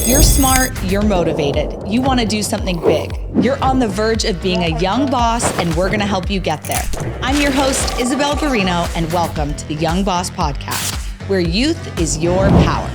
You're smart, you're motivated, you want to do something big. You're on the verge of being a young boss, and we're going to help you get there. I'm your host, Isabel Guarino, and welcome to the Young Boss Podcast, where youth is your power.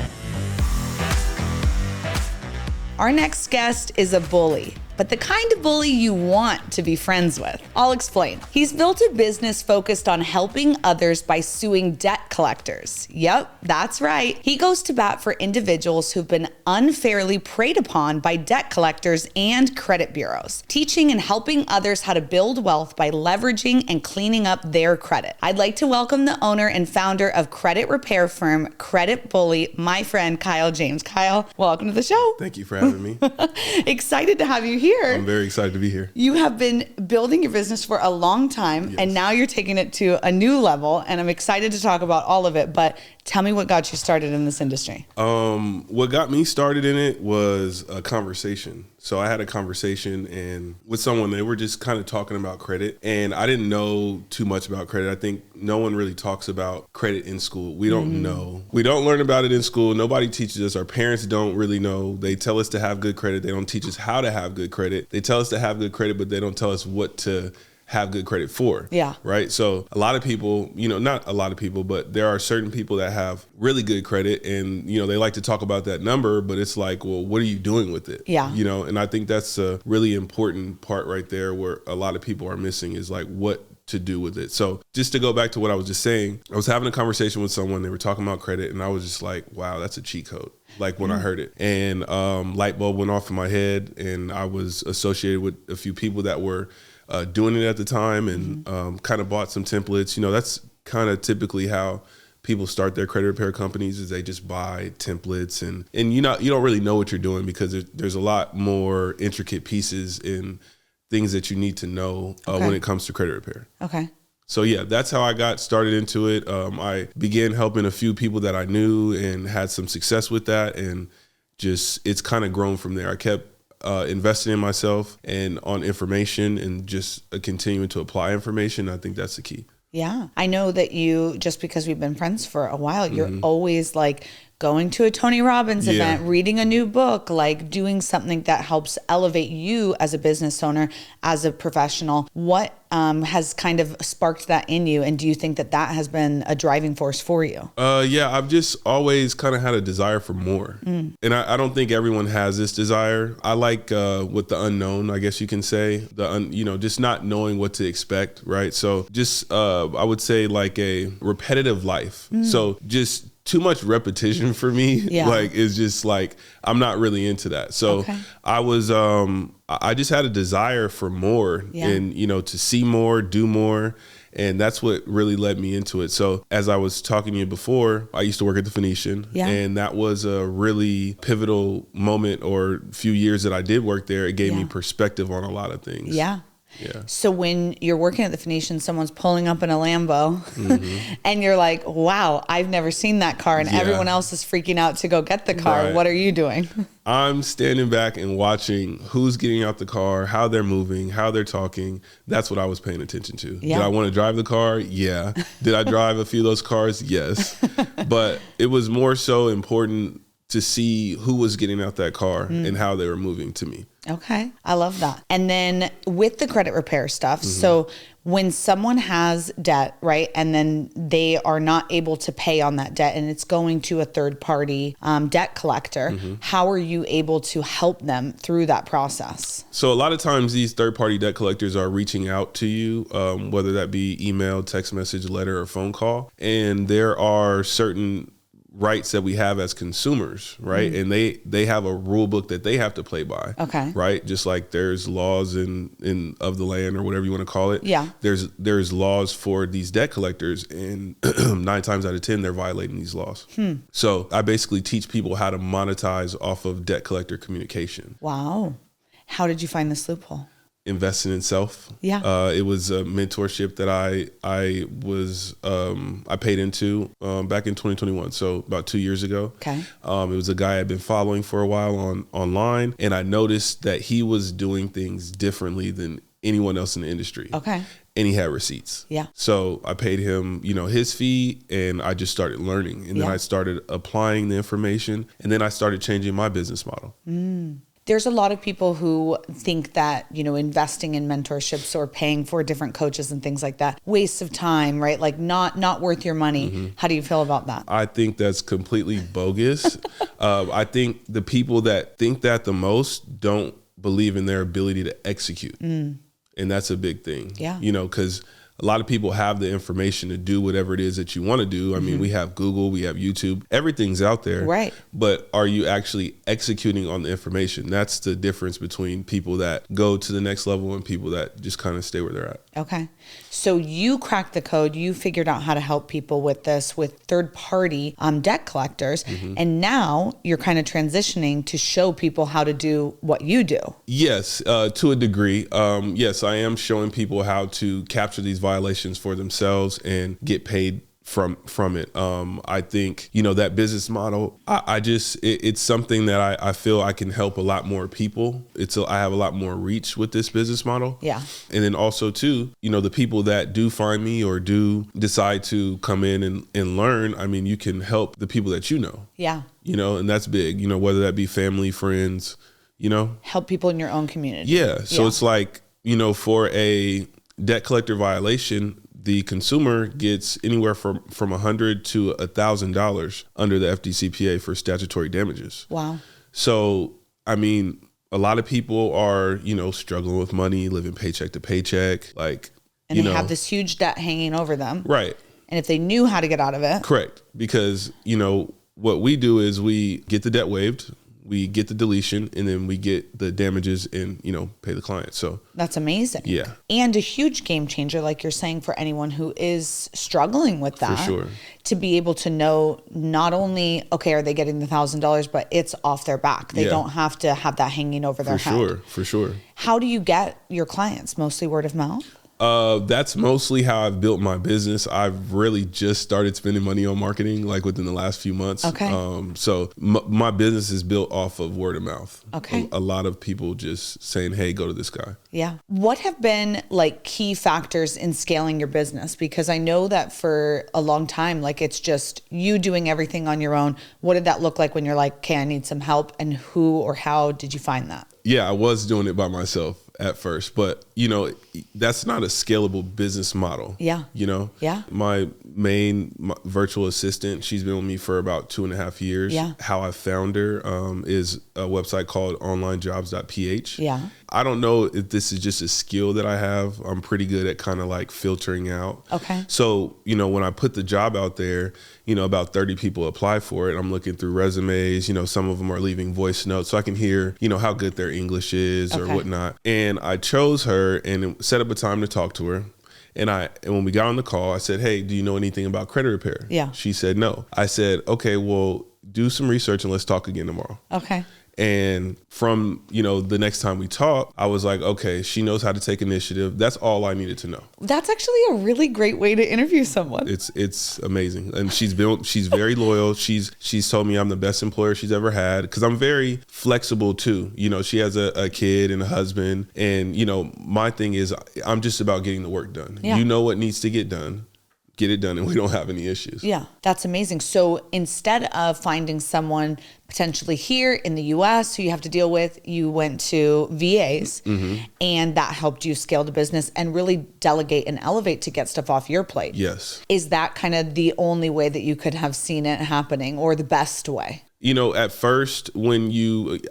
Our next guest is a bully, but the kind of bully you want to be friends with. I'll explain. He's built a business focused on helping others by suing debt collectors. Yep, that's right. He goes to bat for individuals who've been unfairly preyed upon by debt collectors and credit bureaus, teaching and helping others how to build wealth by leveraging and cleaning up their credit. I'd like to welcome the owner and founder of credit repair firm Credit Bully, my friend Kyle James. Kyle, welcome to the show. Thank you for having me. Excited to have you here. I'm very excited to be here. You have been building your business for a long time, yes, and now you're taking it to a new level, and I'm excited to talk about all of it, but tell me what got you started in this industry. What got me started in it was a conversation. So I had a conversation and with someone, they were just kind of talking about credit, and I didn't know too much about credit. I think no one really talks about credit in school. We don't know. We don't learn about it in school. Nobody teaches us. Our parents don't really know. They tell us to have good credit. They don't teach us how to have good credit. They tell us to have good credit, but they don't tell us what to have good credit for. Yeah. Right. So a lot of people, not a lot of people, but there are certain people that have really good credit, and, they like to talk about that number, but it's like, well, what are you doing with it? Yeah. And I think that's a really important part right there where a lot of people are missing is like what to do with it. So just to go back to what I was just saying, I was having a conversation with someone, they were talking about credit, and I was just like, wow, that's a cheat code. Like when I heard it, and light bulb went off in my head, and I was associated with a few people that were doing it at the time, and kind of bought some templates. That's kind of typically how people start their credit repair companies, is they just buy templates, and you don't really know what you're doing because there's a lot more intricate pieces and things that you need to know when it comes to credit repair. Okay. So yeah, that's how I got started into it. I began helping a few people that I knew and had some success with that, and just it's kind of grown from there. I kept investing in myself and on information, and just continuing to apply information. I think that's the key. Yeah. I know that you, just because we've been friends for a while, you're always like going to a Tony Robbins event, reading a new book, like doing something that helps elevate you as a business owner, as a professional. What has kind of sparked that in you? And do you think that has been a driving force for you? Yeah, I've just always kind of had a desire for more. And I don't think everyone has this desire. I like with the unknown, I guess you can say, just not knowing what to expect, right? So just, I would say like a repetitive life. So just too much repetition for me, is just like, I'm not really into that. So I was, I just had a desire for more and, to see more, do more. And that's what really led me into it. So as I was talking to you before, I used to work at the Phoenician, and that was a really pivotal moment, or few years that I did work there. It gave me perspective on a lot of things. Yeah. Yeah. So when you're working at the Phoenician, someone's pulling up in a Lambo and you're like, wow, I've never seen that car, and everyone else is freaking out to go get the car. Right. What are you doing? I'm standing back and watching who's getting out the car, how they're moving, how they're talking. That's what I was paying attention to. Yeah. Did I want to drive the car? Yeah. Did I drive a few of those cars? Yes. But it was more so important to see who was getting out that car and how they were moving to me. Okay. I love that. And then with the credit repair stuff, so when someone has debt, right, and then they are not able to pay on that debt and it's going to a third party debt collector, how are you able to help them through that process? So a lot of times these third party debt collectors are reaching out to you, whether that be email, text message, letter, or phone call. And there are certain rights that we have as consumers, right? And they have a rule book that they have to play by. Okay. Right? Just like there's laws in of the land, or whatever you want to call it. Yeah. There's laws for these debt collectors, and 9 times out of 10 they're violating these laws. So I basically teach people how to monetize off of debt collector communication. Wow. How did you find this loophole? Investing in self. Yeah. It was a mentorship that I paid into back in 2021. So about 2 years ago. Okay. It was a guy I'd been following for a while online, and I noticed that he was doing things differently than anyone else in the industry. Okay. And he had receipts. Yeah. So I paid him, his fee, and I just started learning. And then I started applying the information, and then I started changing my business model. There's a lot of people who think that, investing in mentorships or paying for different coaches and things like that, waste of time, right? Like not worth your money. How do you feel about that? I think that's completely bogus. I think the people that think that the most don't believe in their ability to execute. And that's a big thing. Yeah. Because a lot of people have the information to do whatever it is that you want to do. I mean, we have Google, we have YouTube, everything's out there. Right. But are you actually executing on the information? That's the difference between people that go to the next level and people that just kind of stay where they're at. Okay. So you cracked the code. You figured out how to help people with this, with third-party debt collectors. And now you're kind of transitioning to show people how to do what you do. Yes, to a degree. Yes, I am showing people how to capture these violations for themselves and get paid from it. I think, that business model, it's something that I feel I can help a lot more people. I have a lot more reach with this business model. Yeah. And then also too, the people that do find me or do decide to come in and learn, I mean, you can help the people that Yeah. And that's big, whether that be family, friends, Help people in your own community. Yeah. So it's like, for a debt collector violation, the consumer gets anywhere from $100 to $1,000 under the FDCPA for statutory damages. Wow. So, I mean, a lot of people are, struggling with money, living paycheck to paycheck, and they have this huge debt hanging over them. Right. And if they knew how to get out of it. Correct. Because, what we do is we get the debt waived, we get the deletion, and then we get the damages and, pay the client. So that's amazing. Yeah. And a huge game changer, like you're saying, for anyone who is struggling with that. For sure. To be able to know not only, okay, are they getting the $1,000, but it's off their back. They don't have to have that hanging over their head. For sure. How do you get your clients? Mostly word of mouth? That's mostly how I've built my business. I've really just started spending money on marketing within the last few months. Okay. So my business is built off of word of mouth. Okay. A lot of people just saying, hey, go to this guy. Yeah. What have been key factors in scaling your business? Because I know that for a long time, it's just you doing everything on your own. What did that look like when you're like, okay, I need some help? And who or how did you find that? Yeah, I was doing it by myself at first, but that's not a scalable business model. Yeah. Yeah. My virtual assistant, she's been with me for about 2.5 years. Yeah. How I found her is a website called onlinejobs.ph. Yeah. I don't know if this is just a skill that I have. I'm pretty good at kind of filtering out. Okay. So, when I put the job out there, about 30 people apply for it. I'm looking through resumes, some of them are leaving voice notes so I can hear, how good their English is or whatnot. And I chose her and set up a time to talk to her. And when we got on the call, I said, hey, do you know anything about credit repair? Yeah. She said, no. I said, okay, well, do some research and let's talk again tomorrow. Okay. And from, the next time we talked, I was like, okay, she knows how to take initiative. That's all I needed to know. That's actually a really great way to interview someone. It's amazing. And she's very loyal. She's told me I'm the best employer she's ever had because I'm very flexible too. She has a kid and a husband. And, my thing is I'm just about getting the work done. Yeah. You know what needs to get done. Get it done and we don't have any issues. Yeah, that's amazing. So instead of finding someone potentially here in the US who you have to deal with, you went to VAs and that helped you scale the business and really delegate and elevate to get stuff off your plate. Yes. Is that kind of the only way that you could have seen it happening or the best way? At first, when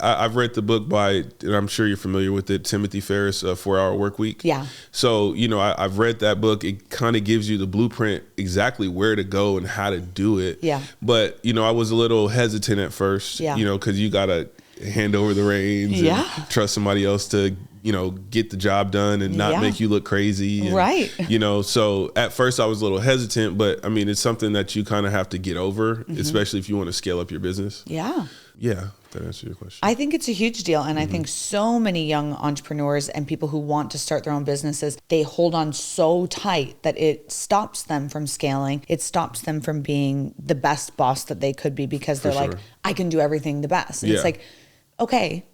I've read the book by, and I'm sure you're familiar with it, Timothy Ferriss, 4-Hour Workweek. Yeah. So, I've read that book. It kind of gives you the blueprint exactly where to go and how to do it. Yeah. But, I was a little hesitant at first, because you got to hand over the reins and trust somebody else to, get the job done and not make you look crazy. And, right. So at first I was a little hesitant, but I mean, it's something that you kind of have to get over, especially if you want to scale up your business. Yeah. Yeah. That answers your question. I think it's a huge deal. And I think so many young entrepreneurs and people who want to start their own businesses, they hold on so tight that it stops them from scaling. It stops them from being the best boss that they could be because they're like, I can do everything the best. And it's like, okay,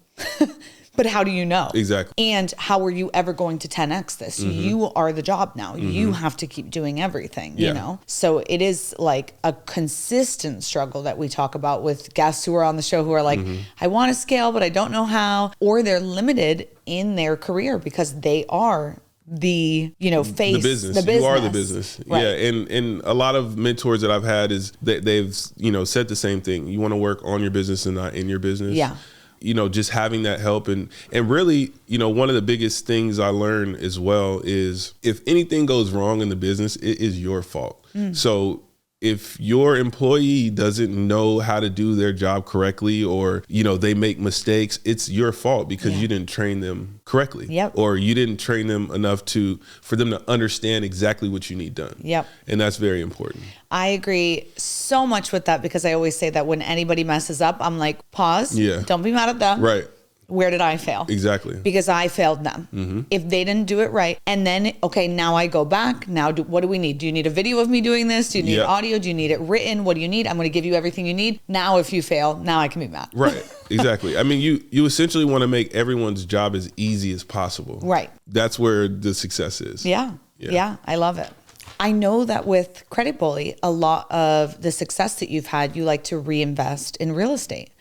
But how do you know? Exactly. And how are you ever going to 10x this? You are the job now. You have to keep doing everything, you know? So it is like a consistent struggle that we talk about with guests who are on the show who are like, I want to scale, but I don't know how. Or they're limited in their career because they are the, you know, face the business. You are the business. Right. Yeah. And a lot of mentors that I've had is that they've, you know, said the same thing. You want to work on your business and not in your business. Yeah. You know, just having that help. And really, you know, one of the biggest things I learned as well is if anything goes wrong in the business, it is your fault. So if your employee doesn't know how to do their job correctly, or, you know, they make mistakes, it's your fault because you didn't train them correctly. Or you didn't train them enough for them to understand exactly what you need done. And that's very important. I agree so much with that because I always say that when anybody messes up, I'm like, pause. Don't be mad at them. Right. Where did I fail? Exactly. Because I failed them. If they didn't do it right. And then, okay, now I go back. Now, what do we need? Do you need a video of me doing this? Do you need audio? Do you need it written? What do you need? I'm going to give you everything you need. Now, if you fail, now I can be mad. Right. Exactly. I mean, you essentially want to make everyone's job as easy as possible. Right. That's where the success is. Yeah. I love it. I know that with Credit Bully, a lot of the success that you've had, you like to reinvest in real estate.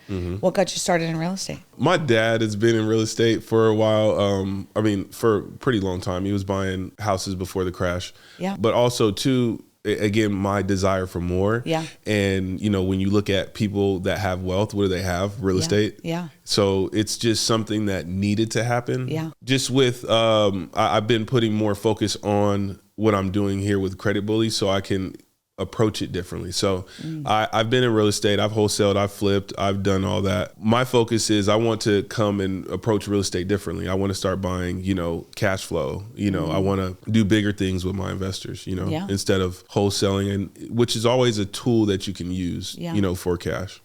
What got you started in real estate? My dad has been in real estate for a while. I mean, for a pretty long time. He was buying houses before the crash. But also, too, again, my desire for more. And, you know, when you look at people that have wealth, what do they have? Real estate. So it's just something that needed to happen. Just with, I've been putting more focus on what I'm doing here with Credit Bully so I can approach it differently. So I've been in real estate. I've wholesaled, I've flipped, I've done all that. My focus is I want to come and approach real estate differently. I want to start buying, you know, cash flow. You know, I want to do bigger things with my investors, you know, instead of wholesaling, and which is always a tool that you can use, you know, for cash.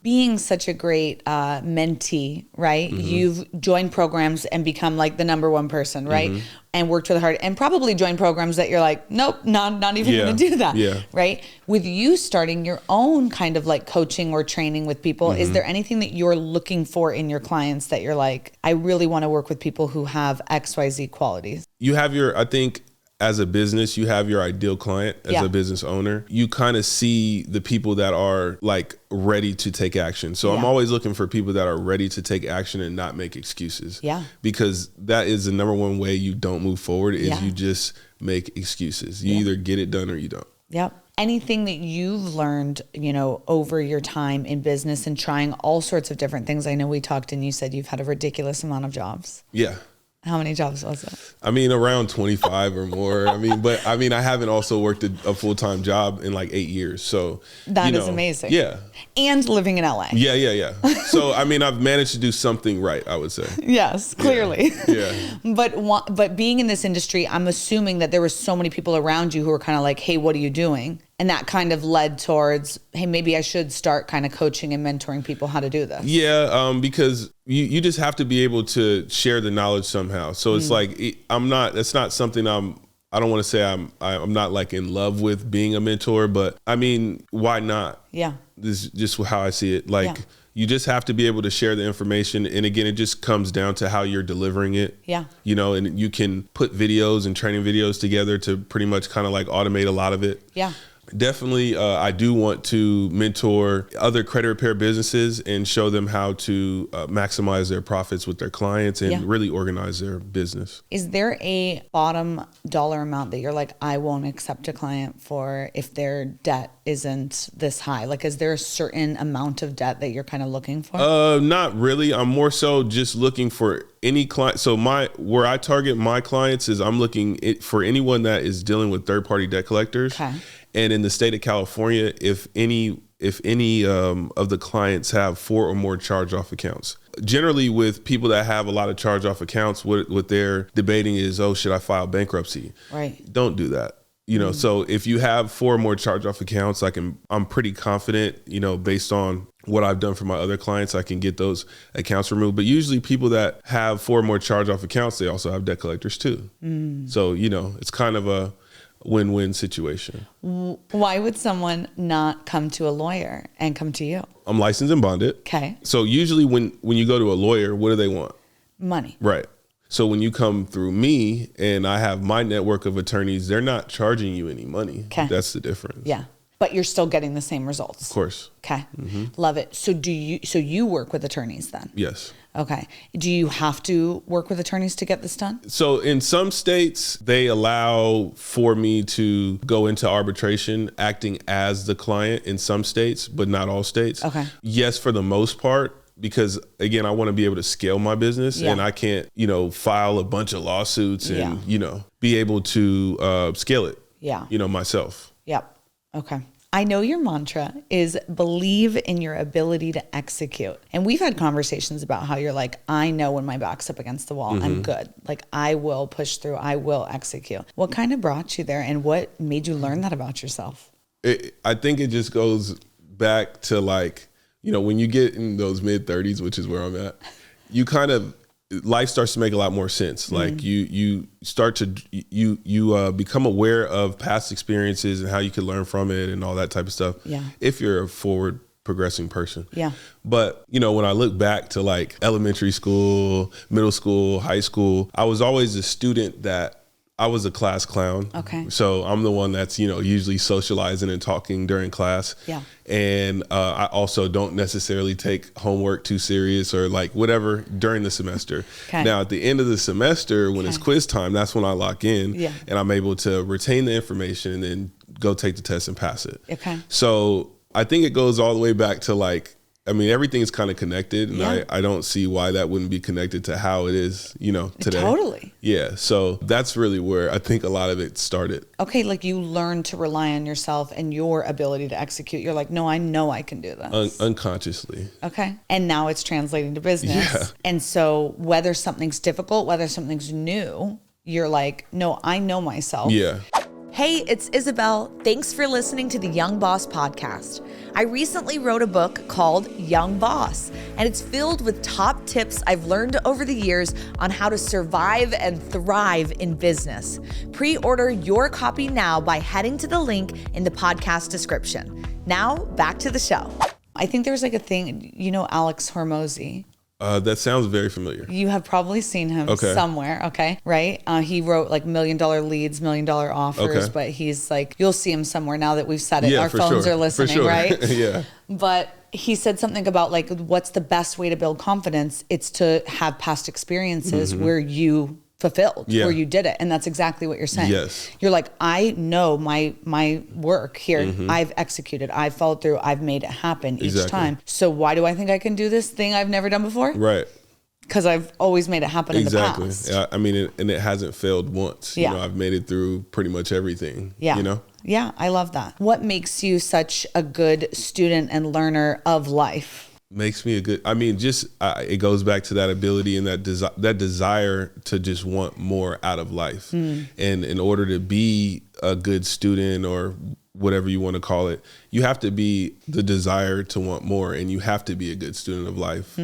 Being such a great mentee, right? You've joined programs and become like the number one person, right? And worked really hard and probably joined programs that you're like, nope, not even going to do that, right? With you starting your own kind of like coaching or training with people, is there anything that you're looking for in your clients that you're like, I really want to work with people who have XYZ qualities? You have I think, as a business, you have your ideal client as a business owner. You kind of see the people that are like ready to take action. So I'm always looking for people that are ready to take action and not make excuses. Because that is the number one way you don't move forward is you just make excuses. You either get it done or you don't. Anything that you've learned, you know, over your time in business and trying all sorts of different things. I know we talked and you said you've had a ridiculous amount of jobs. How many jobs was it? I mean, around 25 or more. I mean, I haven't also worked a full-time job in like 8 years. So that is amazing. And living in LA. So, I mean, I've managed to do something right, I would say. Yes, clearly. But being in this industry, I'm assuming that there were so many people around you who were kind of like, hey, what are you doing? And that kind of led towards, hey, maybe I should start kind of coaching and mentoring people how to do this. Because you just have to be able to share the knowledge somehow. So it's like, that's not something I don't want to say I'm not like in love with being a mentor, but I mean, why not? This is just how I see it. Like, you just have to be able to share the information. And again, it just comes down to how you're delivering it. You know, and you can put videos and training videos together to pretty much kind of like automate a lot of it. Definitely, I do want to mentor other credit repair businesses and show them how to maximize their profits with their clients and really organize their business. Is there a bottom dollar amount that you're like, I won't accept a client for if their debt isn't this high? Like, is there a certain amount of debt that you're kind of looking for? Not really. I'm more so just looking for any client. So where I target my clients is I'm looking for anyone that is dealing with third-party debt collectors. And in the state of California, if any of the clients have 4 or more charge-off accounts. Generally, with people that have a lot of charge-off accounts, what they're debating is, oh, should I file bankruptcy? Don't do that. You know, so if you have 4 or more charge-off accounts, I'm pretty confident, you know, based on what I've done for my other clients, I can get those accounts removed. But usually people that have 4 or more charge-off accounts, they also have debt collectors too. So, you know, it's kind of a win-win situation. Why would someone not come to a lawyer and come to you? I'm licensed and bonded. Okay. So usually when you go to a lawyer, what do they want? Money. Right. So when you come through me and I have my network of attorneys, they're not charging you any money. Okay. That's the difference. Yeah. But you're still getting the same results. Of course. Okay. Love it. So you work with attorneys then? Yes. Okay. Do you have to work with attorneys to get this done? So in some states, they allow for me to go into arbitration acting as the client in some states, but not all states. Okay. Yes, for the most part, because again, I want to be able to scale my business and I can't, file a bunch of lawsuits and, be able to scale it, myself. Yep. Okay. I know your mantra is believe in your ability to execute. And we've had conversations about how you're like, I know when my back's up against the wall, I'm good. Like I will push through, I will execute. What kind of brought you there and what made you learn that about yourself? I think it just goes back to like, when you get in those mid 30s, which is where I'm at, you kind of, life starts to make a lot more sense. Like you start to, you become aware of past experiences and how you can learn from it and all that type of stuff. Yeah. If you're a forward progressing person. Yeah. But, when I look back to like elementary school, middle school, high school, I was always a student that I was a class clown. Okay. So I'm the one that's, usually socializing and talking during class. Yeah. And I also don't necessarily take homework too serious or like whatever during the semester. Okay. Now at the end of the semester, when it's quiz time, that's when I lock in and I'm able to retain the information and then go take the test and pass it. Okay. So I think it goes all the way back to like, everything is kind of connected and I don't see why that wouldn't be connected to how it is, today. Totally. Yeah. So that's really where I think a lot of it started. Okay. Like you learn to rely on yourself and your ability to execute. You're like, no, I know I can do this. Unconsciously. Okay. And now it's translating to business. Yeah. And so whether something's difficult, whether something's new, you're like, no, I know myself. Yeah. Hey, it's Isabel. Thanks for listening to the Young Boss podcast. I recently wrote a book called Young Boss, and it's filled with top tips I've learned over the years on how to survive and thrive in business. Pre-order your copy now by heading to the link in the podcast description. Now, back to the show. I think there's like a thing, Alex Hormozy. That sounds very familiar. You have probably seen him somewhere, okay? Right? He wrote like $1 million leads, $1 million offers, but he's like, you'll see him somewhere now that we've said it. Our phones are listening, right? Yeah. But he said something about like, what's the best way to build confidence? It's to have past experiences where you fulfilled, where you did it. And that's exactly what you're saying. Yes. You're like, I know my work here. I've executed, I've followed through, I've made it happen each time. So why do I think I can do this thing I've never done before? Right. Because I've always made it happen in the past. And it hasn't failed once. I've made it through pretty much everything. Yeah. Yeah, I love that. What makes you such a good student and learner of life? Makes me a good, it goes back to that ability and that desire to just want more out of life. And in order to be a good student or whatever you want to call it, you have to be the desire to want more, and you have to be a good student of life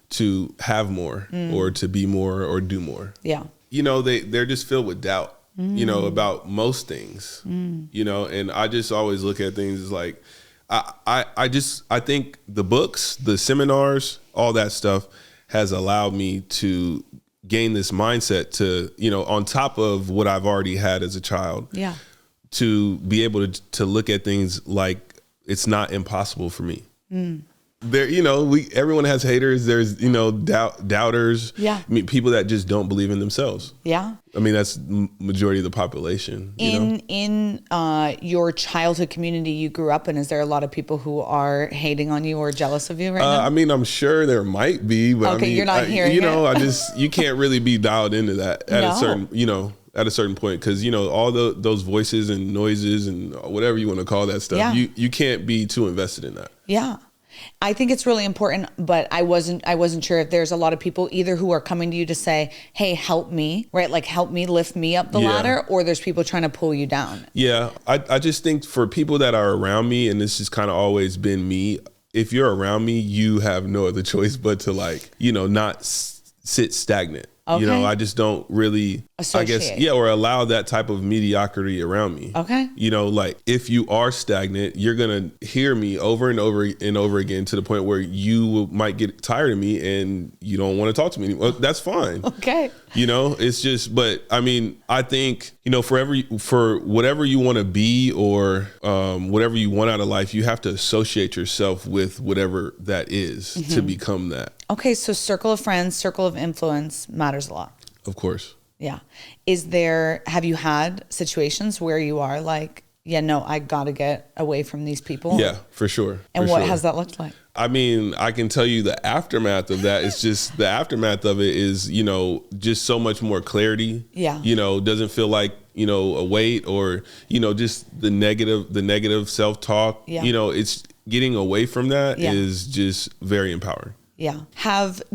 to have more or to be more or do more. Yeah. They're just filled with doubt, about most things, and I just always look at things as like, I think the books, the seminars, all that stuff has allowed me to gain this mindset to, on top of what I've already had as a child, to be able to look at things like it's not impossible for me. There, everyone has haters. There's, doubters. Yeah. People that just don't believe in themselves. Yeah. That's majority of the population. In your childhood community you grew up in, is there a lot of people who are hating on you or jealous of you right now? I'm sure there might be, but you're not hearing it. You can't really be dialed into that at a certain, at a certain point, because all those voices and noises and whatever you want to call that stuff, you can't be too invested in that. Yeah. I think it's really important, but I wasn't sure if there's a lot of people either who are coming to you to say, hey, help me, right? Like help me lift me up the ladder, or there's people trying to pull you down. Yeah. I just think for people that are around me, and this has kind of always been me, if you're around me, you have no other choice but to not sit stagnant. You know, Okay. I just don't really, I guess, Associate. or allow that type of mediocrity around me. Okay. You know, like if you are stagnant, you're going to hear me over and over and over again to the point where might get tired of me and you don't want to talk to me anymore. That's fine. Okay. You know, it's just, but I mean, I think, you know, for whatever you want to be or whatever you want out of life, you have to associate yourself with whatever that is to become that. Okay. So circle of friends, circle of influence matters a lot. Of course. Yeah. Have you had situations where you are like, yeah, no, I got to get away from these people? Yeah, for sure. And what has that looked like? I mean, I can tell you the aftermath of that is just the aftermath of it is, you know, just so much more clarity. Yeah. You know, doesn't feel like, you know, a weight or, you know, just the negative self-talk. Yeah. You know, it's getting away from that Yeah. is just very empowering. Yeah.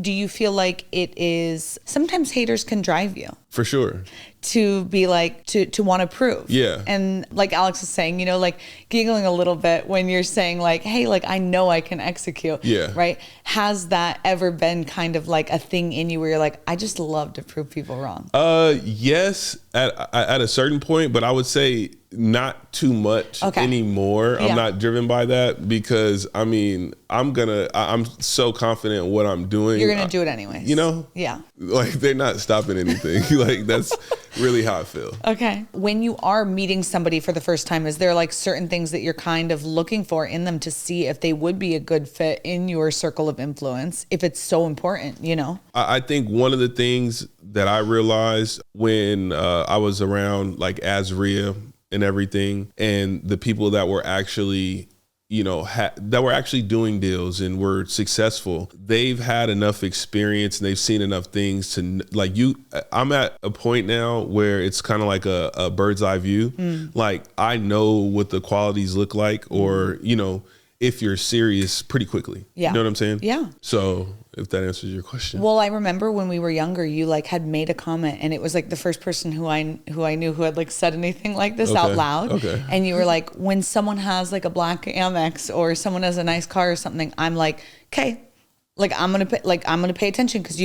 Do you feel like it is, sometimes haters can drive you For sure. to be like, to want to prove. Yeah. And like Alex was saying, you know, like giggling a little bit when you're saying like, hey, like I know I can execute. Yeah. Right. Has that ever been kind of like a thing in you where you're like, I just love to prove people wrong? Yes, at a certain point, but I would say not too much anymore. Yeah. I'm not driven by that because I mean, I'm so confident in what I'm doing. You're going to do it anyways. You know? Yeah. Like they're not stopping anything. Like that's really how I feel. Okay. When you are meeting somebody for the first time, is there like certain things that you're kind of looking for in them to see if they would be a good fit in your circle of influence, if it's so important, you know? I think one of the things that I realized when I was around like Azria and everything, and the people that were actually, you know, that were actually doing deals and were successful, they've had enough experience and they've seen enough things to like I'm at a point now where it's kind of like a bird's eye view. Like I know what the qualities look like or, you know, if you're serious pretty quickly. Yeah. You know what I'm saying? Yeah. So if that answers your question. Well, I remember when we were younger, you like had made a comment and it was like the first person who I knew who had like said anything like this out loud. Okay. And you were like, when someone has like a black Amex or someone has a nice car or something, I'm like, okay, like I'm going to pay attention because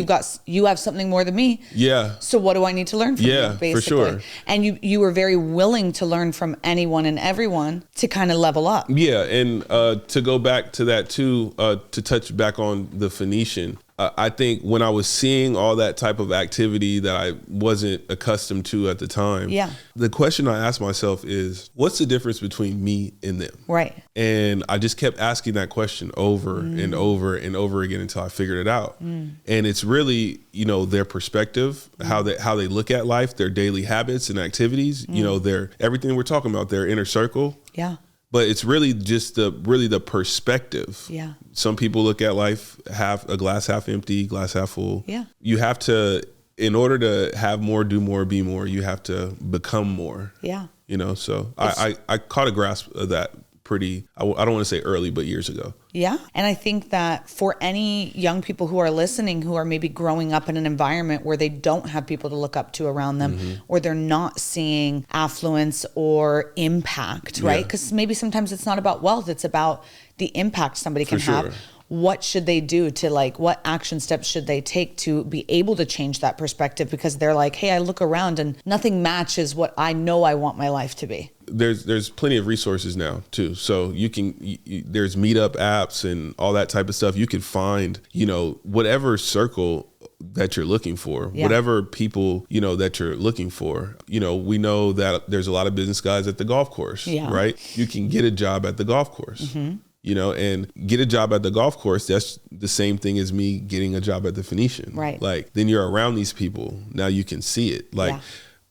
you have something more than me. Yeah. So what do I need to learn from you, basically? For sure. And you were very willing to learn from anyone and everyone to kind of level up. Yeah. And to go back to that too, to touch back on the Phoenician, I think when I was seeing all that type of activity that I wasn't accustomed to at the time, the question I asked myself is, what's the difference between me and them? Right. And I just kept asking that question over and over and over again until I figured it out. And it's really, you know, their perspective, how they look at life, their daily habits and activities, you know, everything we're talking about, their inner circle. Yeah. But it's really just the perspective. Yeah. Some people look at life a glass half empty, glass half full. Yeah. You have to, in order to have more, do more, be more, you have to become more. Yeah. You know, so I caught a grasp of that pretty, I don't want to say early, but years ago. Yeah. And I think that for any young people who are listening, who are maybe growing up in an environment where they don't have people to look up to around them, or they're not seeing affluence or impact, right? Because maybe sometimes it's not about wealth, it's about the impact somebody can have. What should they do to what action steps should they take to be able to change that perspective? Because they're like, hey, I look around and nothing matches what I know I want my life to be. There's plenty of resources now too. So there's meetup apps and all that type of stuff. You can find, whatever circle that you're looking for, whatever people, that you're looking for. We know that there's a lot of business guys at the golf course, right? You can get a job at the golf course. And get a job at the golf course, that's the same thing as me getting a job at the Phoenician. Right. Then you're around these people. Now you can see it.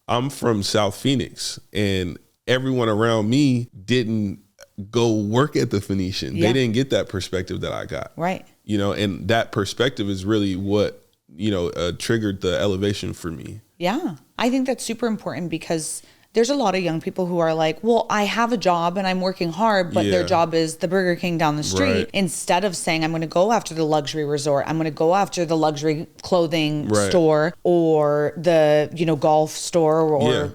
I'm from South Phoenix and everyone around me didn't go work at the Phoenician. They didn't get that perspective that I got. Right. And that perspective is really what, triggered the elevation for me. Yeah. I think that's super important because there's a lot of young people who are like, well, I have a job and I'm working hard, but their job is the Burger King down the street. Right. Instead of saying, I'm going to go after the luxury resort, I'm going to go after the luxury clothing store or the, golf store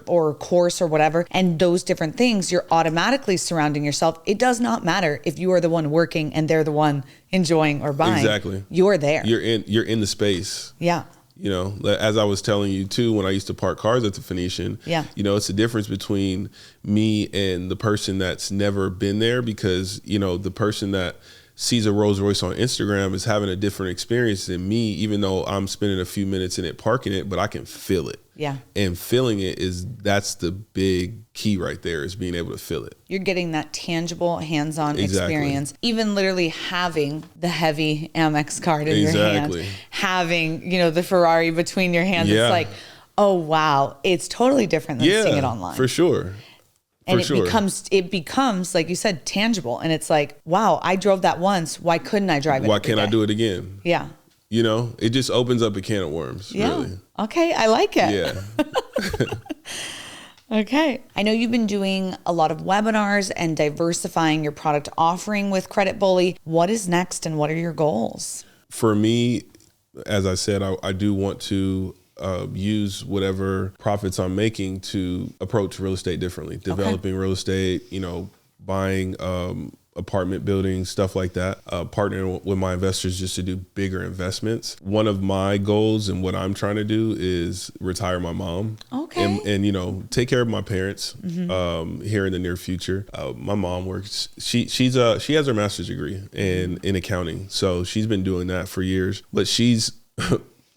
or course or whatever. And those different things, you're automatically surrounding yourself. It does not matter if you are the one working and they're the one enjoying or buying. Exactly. You're there. You're in the space. Yeah. You know, as I was telling you too, when I used to park cars at the Phoenician, you know, it's the difference between me and the person that's never been there, because, you know, the person that sees a Rolls Royce on Instagram is having a different experience than me, even though I'm spending a few minutes in it parking it, but I can feel it. Yeah. And feeling it that's the big key right there, is being able to feel it. You're getting that tangible hands-on experience, even literally having the heavy Amex card in your hand, having, you know, the Ferrari between your hands. It's like, oh, wow, it's totally different than seeing it online. For sure. And it becomes, like you said, tangible. And it's like, wow, I drove that once. Why couldn't I drive it? Why can't I do it again? Yeah. You know, it just opens up a can of worms, really. Okay, I like it. Yeah. Okay. I know you've been doing a lot of webinars and diversifying your product offering with Credit Bully. What is next and what are your goals? For me, as I said, I do want to use whatever profits I'm making to approach real estate differently, developing real estate, you know, buying apartment buildings, stuff like that, partnering with my investors just to do bigger investments. One of my goals and what I'm trying to do is retire my mom. Okay. And you know, take care of my parents here in the near future. My mom works, she has her master's degree in accounting. So she's been doing that for years, but she's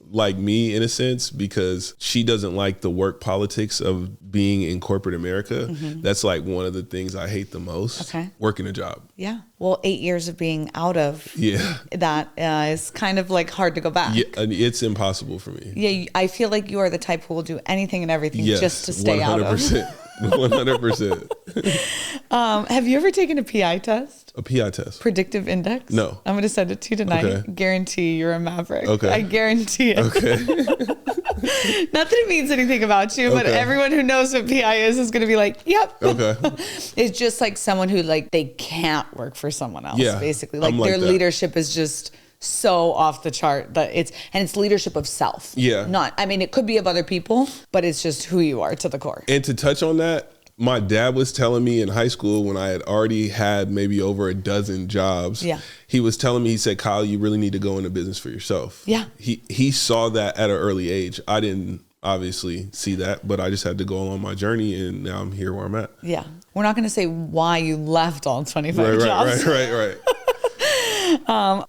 like me in a sense, because she doesn't like the work politics of being in corporate America. That's like one of the things I hate the most. Okay. Working a job. Yeah. Well, 8 years of being out of that is kind of like hard to go back. Yeah, it's impossible for me. Yeah, I feel like you are the type who will do anything and everything just to stay 100%. Out of. 100%. Have you ever taken a PI test? A PI test? Predictive index? No. I'm going to send it to you tonight. Okay. Guarantee you're a maverick. Okay. I guarantee it. Okay. Not that it means anything about you, but everyone who knows what PI is going to be like, yep. Okay. It's just like someone who like, they can't work for someone else, basically. Like their leadership is just so off the chart that it's leadership of self. Yeah. I mean, it could be of other people, but it's just who you are to the core. And to touch on that, my dad was telling me in high school, when I had already had maybe over a dozen jobs, he was telling me, he said, Kyle, you really need to go into business for yourself. Yeah. He saw that at an early age. I didn't obviously see that, but I just had to go on my journey, and now I'm here where I'm at. Yeah. We're not going to say why you left all 25 jobs. Right.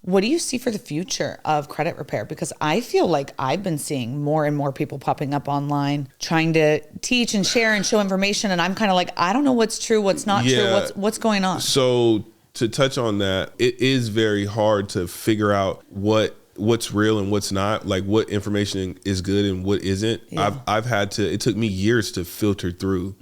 What do you see for the future of credit repair? Because I feel like I've been seeing more and more people popping up online trying to teach and share and show information. And I'm kind of like, I don't know what's true, what's not true, what's going on. So to touch on that, it is very hard to figure out what's real and what's not, like what information is good and what isn't. I've had to, it took me years to filter through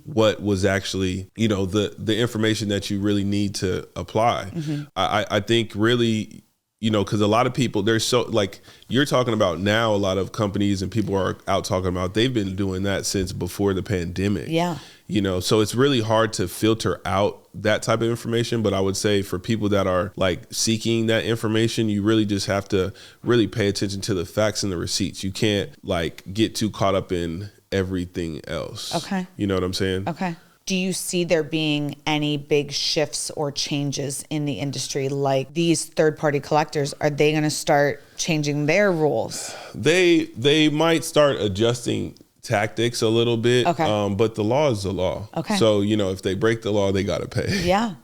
what was actually, you know, the information that you really need to apply. I think really, you know, because a lot of people, there's so, like you're talking about now, a lot of companies and people are out talking about, they've been doing that since before the pandemic. Yeah. You know, so it's really hard to filter out that type of information. But I would say for people that are like seeking that information, you really just have to really pay attention to the facts and the receipts. You can't like get too caught up in everything else. Okay. You know what I'm saying? Okay. Do you see there being any big shifts or changes in the industry? Like these third-party collectors, are they going to start changing their rules? They might start adjusting tactics a little bit, but the law is the law. Okay. So, you know, if they break the law, they got to pay. Yeah.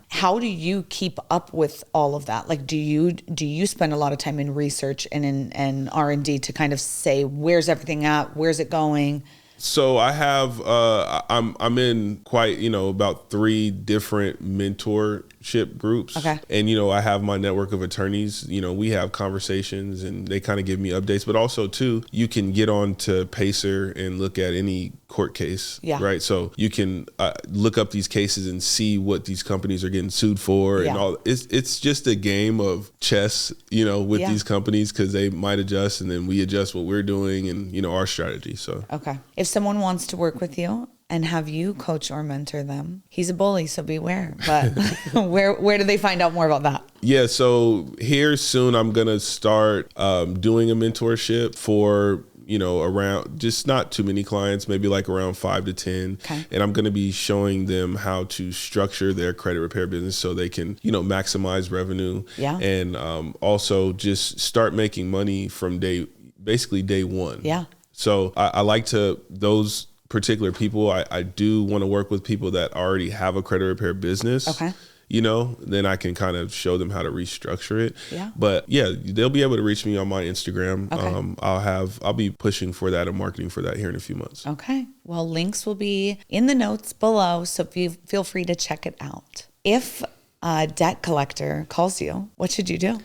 How do you keep up with all of that? Like, do you spend a lot of time in research and in R&D to kind of say, where's everything at? Where's it going? So I have, I'm in quite, you know, about 3 different mentorship groups. Okay. And, you know, I have my network of attorneys, you know, we have conversations and they kind of give me updates, but also too, you can get on to Pacer and look at any court case, right? So you can look up these cases and see what these companies are getting sued for and all. It's just a game of chess, you know, with these companies, because they might adjust and then we adjust what we're doing and, you know, our strategy. So, okay. If someone wants to work with you and have you coach or mentor them, he's a bully, so beware. But where do they find out more about that? Yeah, so here soon I'm going to start doing a mentorship for, you know, around just not too many clients, maybe like around 5 to 10. Okay. And I'm going to be showing them how to structure their credit repair business so they can, you know, maximize revenue. Yeah. And also just start making money from day basically day one. Yeah. So I like those particular people. I do want to work with people that already have a credit repair business. Okay. Then I can kind of show them how to restructure it. Yeah. But yeah, they'll be able to reach me on my Instagram. Okay. I'll be pushing for that and marketing for that here in a few months. Okay. Well, links will be in the notes below, so feel free to check it out. If a debt collector calls you, what should you do?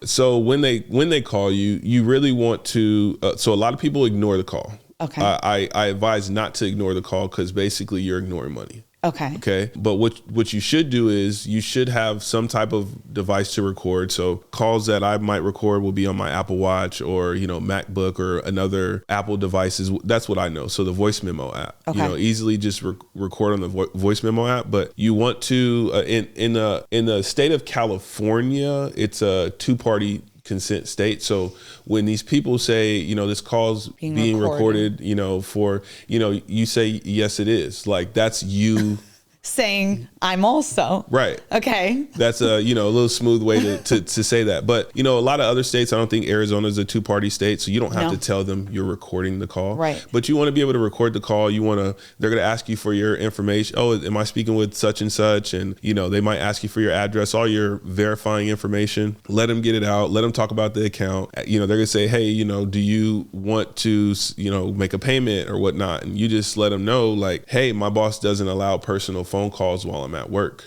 So when they call you, you really want to. So a lot of people ignore the call. Okay. I advise not to ignore the call because basically you're ignoring money. Okay. Okay. But what you should do is you should have some type of device to record. So calls that I might record will be on my Apple Watch or, MacBook or another Apple devices. That's what I know. So the voice memo app, Okay. Easily just record on the voice memo app. But you want to, in the state of California, it's a 2-party consent state. So when these people say, this call's being recorded, you say, yes, it is. Like that's you saying I'm also. Right. Okay. That's a little smooth way to say that. But, a lot of other states, I don't think Arizona is a 2-party state. So you don't have to tell them you're recording the call. Right. But you want to be able to record the call. They're going to ask you for your information. Oh, am I speaking with such and such? And, they might ask you for your address, all your verifying information. Let them get it out. Let them talk about the account. They're going to say, hey, do you want to, make a payment or whatnot? And you just let them know like, hey, my boss doesn't allow personal phone calls while I'm at work.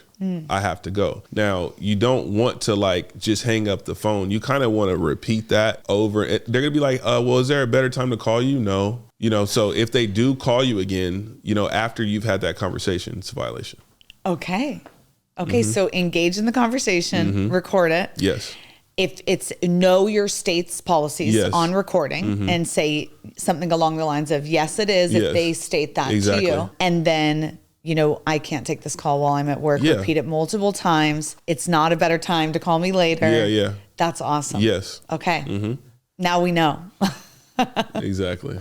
I have to go. Now, you don't want to just hang up the phone. You kind of want to repeat that over. They're going to be like, well, is there a better time to call you? No. So if they do call you again, after you've had that conversation, it's a violation. Okay. So engage in the conversation, record it. Yes. If it's know your state's policies on recording and say something along the lines of, yes, it is, if they state that to you. And then I can't take this call while I'm at work. Yeah. Repeat it multiple times. It's not a better time to call me later. Yeah. That's awesome. Yes. Okay. Now we know. Exactly.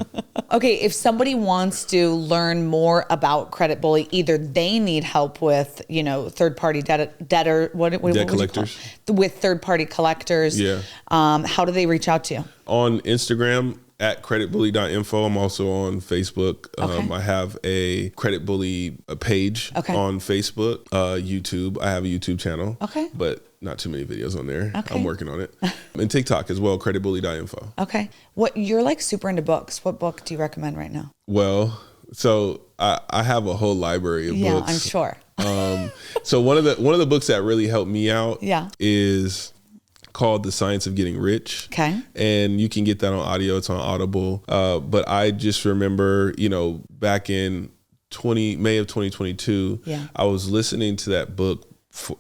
Okay. If somebody wants to learn more about Credit Bully, either they need help with, third-party debtor, what collectors. With third-party collectors. Yeah. How do they reach out to you? On Instagram, at creditbully.info. I'm also on Facebook. Okay. I have a Credit Bully page on Facebook, YouTube. I have a YouTube channel. Okay. But not too many videos on there. Okay. I'm working on it. And TikTok as well, creditbully.info. Okay. You're super into books. What book do you recommend right now? Well, so I have a whole library of books. Yeah, I'm sure. So one of the books that really helped me out is called The Science of Getting Rich. Okay. And you can get that on audio. It's on Audible. But I just remember, back in May of 2022, I was listening to that book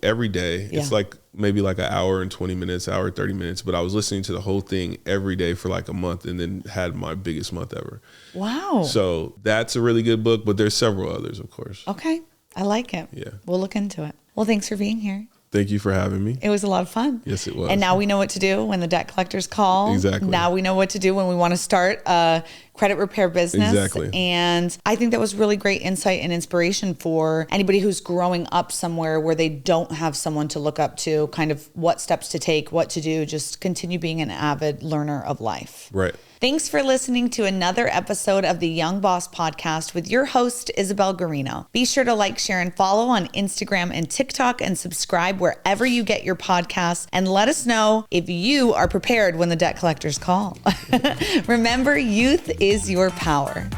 every day. It's maybe an hour and 20 minutes, hour 30 minutes. But I was listening to the whole thing every day for a month and then had my biggest month ever. Wow. So that's a really good book, but there's several others, of course. Okay. I like it. Yeah. We'll look into it. Well, thanks for being here. Thank you for having me. It was a lot of fun. Yes, it was. And now we know what to do when the debt collectors call. Exactly. Now we know what to do when we want to start a credit repair business. Exactly. And I think that was really great insight and inspiration for anybody who's growing up somewhere where they don't have someone to look up to, kind of what steps to take, what to do, just continue being an avid learner of life. Right. Thanks for listening to another episode of the Young Boss Podcast with your host, Isabel Garino. Be sure to like, share, and follow on Instagram and TikTok and subscribe wherever you get your podcasts. And let us know if you are prepared when the debt collectors call. Remember, youth is your power.